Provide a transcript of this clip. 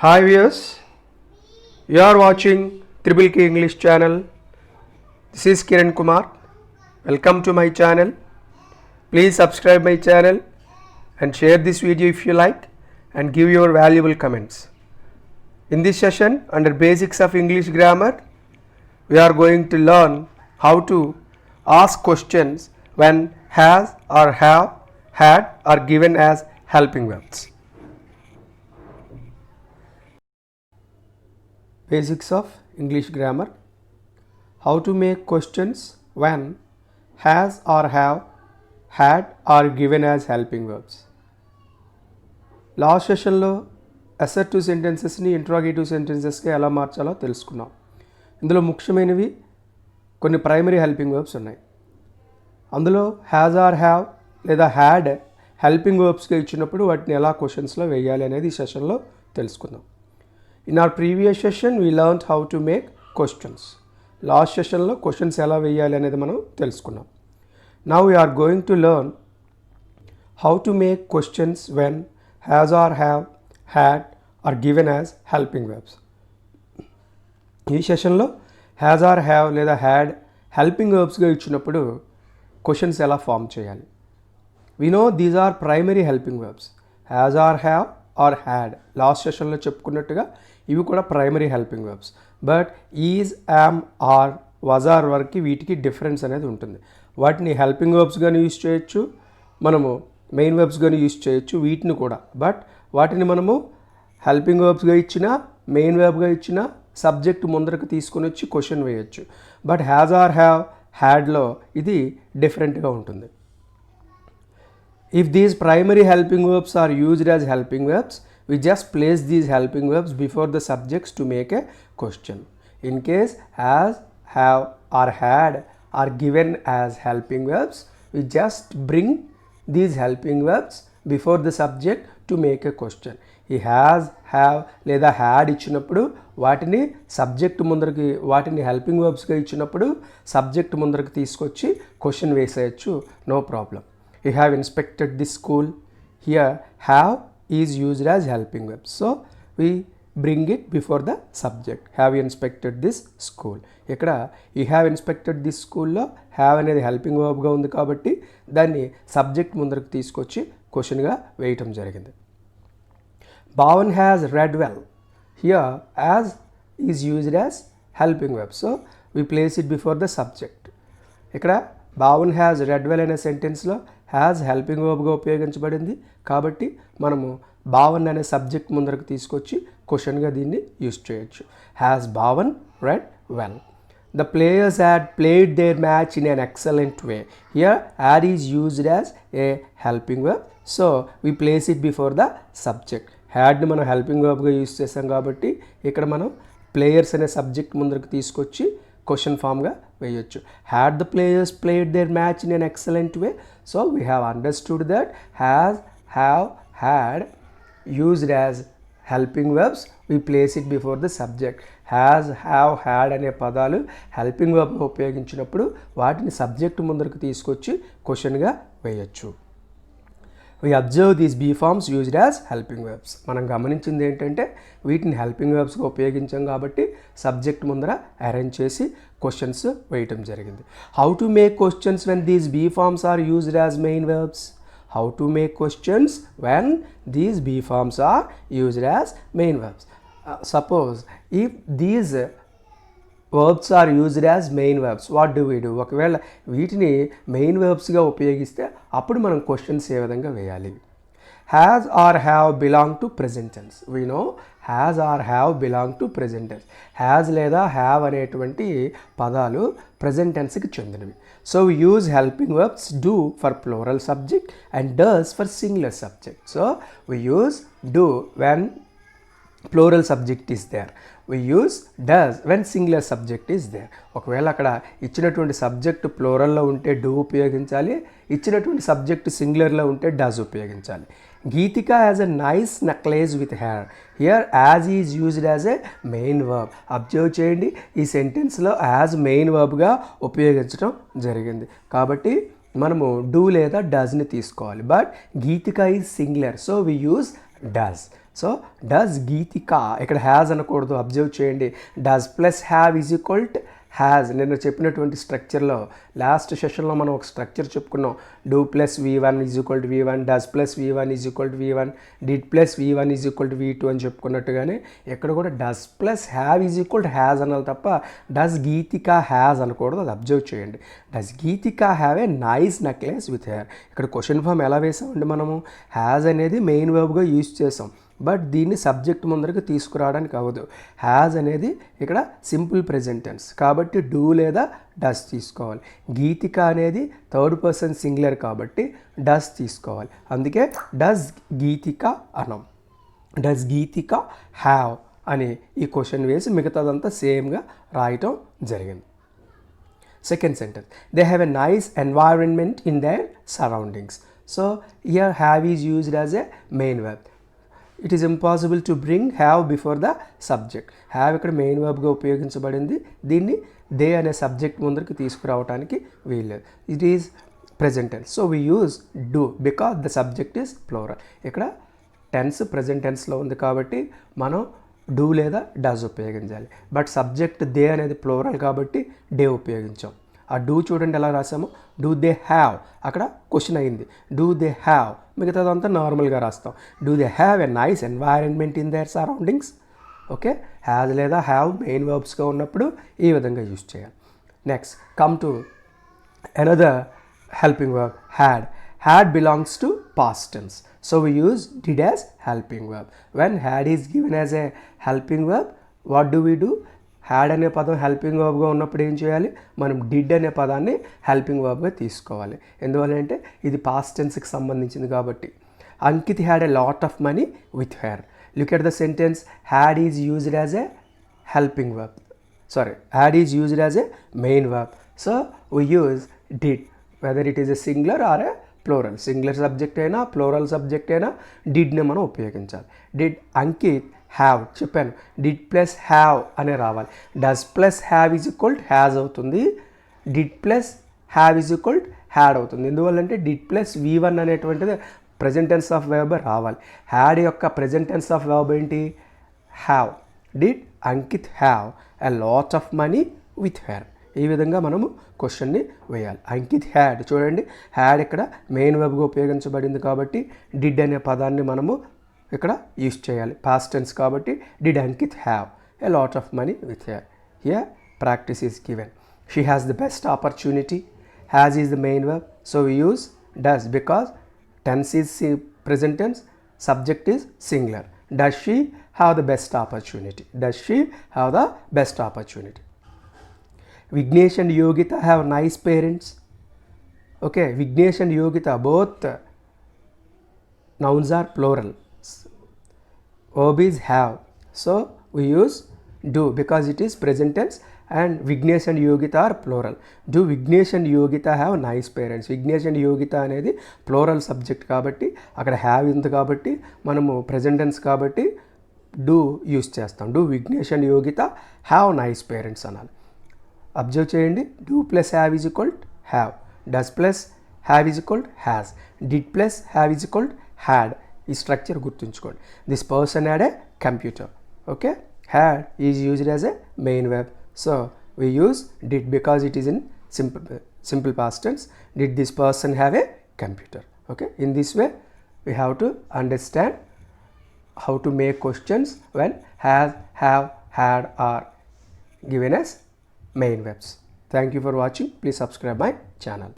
Hi viewers, you are watching Triple K English channel. This is Kiran Kumar. Welcome to my channel. Please subscribe my channel and share this video if you like and give your valuable comments. In this session under Basics of English Grammar, we are going to learn how to ask questions when has or have, had are given as helping verbs. Basics of English Grammar. How to make questions when has or have, had are given as helping verbs. Last సెషన్లో assertive సెంటెన్సెస్ని interrogative సెంటెన్సెస్కి ఎలా మార్చాలో తెలుసుకున్నాం. ఇందులో ముఖ్యమైనవి కొన్ని primary helping verbs ఉన్నాయి. అందులో has or have లేదా హ్యాడ్ హెల్పింగ్ వర్బ్స్గా ఇచ్చినప్పుడు వాటిని ఎలా క్వశ్చన్స్లో వేయాలి అనేది ఈ సెషన్లో తెలుసుకుందాం. In our previous session, we learned how to make questions. Last sessionలో క్వశ్చన్స్ ఎలా వేయాలి అనేది మనం తెలుసుకున్నాం. Now we are going to learn how to make questions when has or have, had are given as helping verbs. ఈ సెషన్లో has or have లేదా had helping వర్బ్స్గా ఇచ్చినప్పుడు క్వశ్చన్స్ ఎలా ఫామ్ చేయాలి. We know these are primary helping verbs. Has or have or had last సెషన్లో చెప్పుకున్నట్టుగా ఇవి కూడా primary helping verbs. But is, am, are, was are వరకు వీటికి డిఫరెన్స్ అనేది ఉంటుంది. వాటిని హెల్పింగ్ వర్బ్స్గానే యూజ్ చేయొచ్చు, మనము మెయిన్ వర్బ్స్గానే యూజ్ చేయొచ్చు వీటిని కూడా. బట్ వాటిని మనము హెల్పింగ్ వర్బ్స్గా ఇచ్చినా మెయిన్ వర్బ్గా ఇచ్చినా సబ్జెక్ట్ ముందరకు తీసుకొని వచ్చి క్వశ్చన్ వేయచ్చు. బట్ హ్యాజ్ ఆర్ హ్యావ్, హ్యాడ్లో ఇది డిఫరెంట్గా ఉంటుంది. If these primary helping verbs are used as helping verbs, we just place these helping verbs before the subjects to make a question. In case has, have or had are given as helping verbs, we just bring these helping verbs before the subject to make a question. ఈ has, have లేదా had ఇచ్చినప్పుడు వాటిని subject ముందరికి, వాటిని helping వర్బ్స్గా ఇచ్చినప్పుడు subject ముందరికి తీసుకొచ్చి question వేసేయచ్చు, no problem. You have inspected this school. Here have is used as helping verb, so we bring it before the subject. Have you inspected this school? ఇక్కడ you have inspected this school లో have అనేది helping వర్బ్గా ఉంది కాబట్టి దాన్ని subject ముందరకు తీసుకొచ్చి క్వశ్చన్గా వేయటం జరిగింది. Bhavan has read well. Here as is used as helping verb, so we place it before the subject. ఇక్కడ భావన్ హ్యాజ్ రెడ్ వెల్ అనే సెంటెన్స్లో హ్యాజ్ హెల్పింగ్ వర్బ్గా ఉపయోగించబడింది కాబట్టి మనము భావన్ అనే సబ్జెక్ట్ ముందరకు తీసుకొచ్చి క్వశ్చన్గా దీన్ని యూజ్ చేయొచ్చు. Has Bhavan read well. The players had played their match in an excellent way. Here had is used as a helping verb, so we place it before the subject. హ్యాడ్ని మనం హెల్పింగ్ వర్బ్గా యూజ్ చేసాం కాబట్టి ఇక్కడ మనం players అనే subject ముందరకు తీసుకొచ్చి question ఫామ్గా వేయొచ్చు. Had the players played their match in an excellent way, so we have understood that has, have, had used as helping verbs, we place it before the subject. Has, have, had అనే పదాలు helping వెర్బ్గా ఉపయోగించినప్పుడు వాటిని subject ముందరకు తీసుకొచ్చి క్వశ్చన్గా వేయొచ్చు. We observe these B forms used as helping verbs. మనం గమనించింది ఏంటంటే వీటిని హెల్పింగ్ వర్బ్స్గా ఉపయోగించాం కాబట్టి సబ్జెక్ట్ ముందర అరేంజ్ చేసి క్వశ్చన్స్ వేయటం జరిగింది. How to make questions when these B forms are used as main verbs? How to make questions when these B forms are used as main verbs? Suppose if these verbs are used as main verbs, what do we do? ఒకవేళ వీటిని main వర్బ్స్గా ఉపయోగిస్తే అప్పుడు మనం questions ఏ విధంగా వేయాలి. Has or have belong to present tense. We know has or have belong to present tense. Has లేదా have అనేటువంటి పదాలు ప్రెజెంట్ టెన్స్కి చెందినవి. So we use helping verbs do for plural subject and does for singular subject. So we use do when plural subject is there. We use does when singular subject is there. ఒకవేళ అక్కడ ఇచ్చినటువంటి subject ప్లూరల్లో ఉంటే do ఉపయోగించాలి, ఇచ్చినటువంటి subject సింగులర్లో ఉంటే does ఉపయోగించాలి. Geetika has a nice necklace with her. Here has is used as a main verb. Observe చేయండి, ఈ సెంటెన్స్లో యాజ్ మెయిన్ వర్బ్గా ఉపయోగించడం జరిగింది కాబట్టి మనము డూ లేదా డస్ని తీసుకోవాలి. But Geetika is singular, so we use does. So does Geetika, ఇక్కడ హ్యాజ్ అనకూడదు, అబ్జర్వ్ చేయండి. Does plus have is equal to has. నేను చెప్పినటువంటి స్ట్రక్చర్లో లాస్ట్ సెషన్లో మనం ఒక స్ట్రక్చర్ చెప్పుకున్నాం. Do plus V1 is equal to V1, does plus V1 is equal to V1, did plus V1 is equal to V2 అని చెప్పుకున్నట్టుగానే ఇక్కడ కూడా does plus have is equal to has అనాలి తప్ప డస్ గీతిక హ్యాజ్ అనకూడదు. అది observe చేయండి. Does Geetika have a nice necklace with hair. ఇక్కడ క్వశ్చన్ ఫామ్ ఎలా వేసామండి మనము? హ్యాజ్ అనేది మెయిన్ వర్బ్గా యూజ్ చేసాం, బట్ దీన్ని సబ్జెక్ట్ ముందరకు తీసుకురావడానికి అవ్వదు. హ్యాజ్ అనేది ఇక్కడ సింపుల్ ప్రెజెంట్ టెన్స్ కాబట్టి డూ లేదా డస్ తీసుకోవాలి. గీతిక అనేది థర్డ్ పర్సన్ సింగులర్ కాబట్టి డస్ తీసుకోవాలి. అందుకే డస్ గీతిక అనం. డస్ గీతిక హ్యావ్ అని ఈ క్వశ్చన్ వేసి మిగతాదంతా సేమ్గా రాయటం జరిగింది. Second sentence, they have a nice environment in their surroundings. So here have is used as a main verb. It is impossible to bring have before the subject. Have ఇక్కడ main వర్బ్గా ఉపయోగించబడింది. దీన్ని they అనే subject ముందరికి తీసుకురావడానికి వీల్లేదు. It is present tense. So we use do because the subject is plural. ఇక్కడ tense present టెన్స్లో ఉంది కాబట్టి మనం డూ లేదా డస్ ఉపయోగించాలి. బట్ సబ్జెక్ట్ దే అనేది ప్లోరల్ కాబట్టి డే ఉపయోగించాం. ఆ డూ చూడండి ఎలా రాసాము. డూ దే హ్యావ్ అక్కడ క్వశ్చన్ అయింది. డూ దే హ్యావ్ మిగతాదంతా నార్మల్గా రాస్తాం. Do they have a nice environment in their surroundings. Okay, has లేదా హ్యావ్ మెయిన్ వర్బ్స్గా ఉన్నప్పుడు ఈ విధంగా యూజ్ చేయాలి. Next come to another helping verb had. Had belongs to past tense. So we use did as helping verb. When had is given as a helping verb, what do we do? Had అనే పదం helping వర్బ్గా ఉన్నప్పుడు ఏం చేయాలి? మనం did అనే పదాన్ని helping వర్బ్గా తీసుకోవాలి. ఎందువల్లంటే ఇది పాస్ట్ టెన్స్కి సంబంధించింది కాబట్టి. Ankit had a lot of money with her. Look at the sentence. Had is used as a helping verb. Had is used as a main verb. So we use did whether it is a singular or a plural. Singular subject అయినా plural subject అయినా డిడ్ని మనం ఉపయోగించాలి. Did Ankit have చెప్పాను. Did plus have అనే రావాలి. Does plus have is equal to has అవుతుంది. Did plus have is equal to had అవుతుంది. ఎందువల్లంటే డిడ్ ప్లస్ V1 అనేటువంటిది ప్రెజెంట్ టెన్స్ ఆఫ్ వర్బ్ రావాలి. హ్యాడ్ యొక్క ప్రెజెంట్ టెన్స్ ఆఫ్ వర్బ్ ఏంటి? Have. Did Ankit have a lot of money with her. ఈ విధంగా మనము క్వశ్చన్ని వేయాలి. అంకిత్ హ్యాడ్ చూడండి, హ్యాడ్ ఇక్కడ మెయిన్ వర్బ్గా ఉపయోగించబడింది కాబట్టి డిడ్ అనే పదాన్ని మనము ఇక్కడ యూజ్ చేయాలి. పాస్ట్ టెన్స్ కాబట్టి did Ankit have a lot of money with her. Here practice is given. She has the best opportunity. Has is the main verb. So we use does because tense is present tense, subject is singular. Does she have the best opportunity. Does she have the best opportunity. Vignesh and Yogita have nice parents. Okay, Vignesh and Yogita both nouns are plural. Verb is have. So we use do because it is present tense and Vignesh and Yogita are plural. Do Vignesh and Yogita have nice parents? Vignesh and Yogita అనేది plural subject కాబట్టి అక్కడ have ఉంది కాబట్టి మనము present tense కాబట్టి do use చేస్తాం. Do Vignesh and Yogita have nice parents అనాలి. Observe చేయండి. Do plus have is equal have. Does plus have is equal has. Did plus have is equal had. ఈ structure గుర్తుంచుకోండి. This person had a computer. Okay, had is used as a main verb. So we use did because it is in simple past tense. Did this person have a computer. Okay, in this way we have to understand how to make questions when has, have, had are given as main verbs. Thank you for watching. Please subscribe my channel.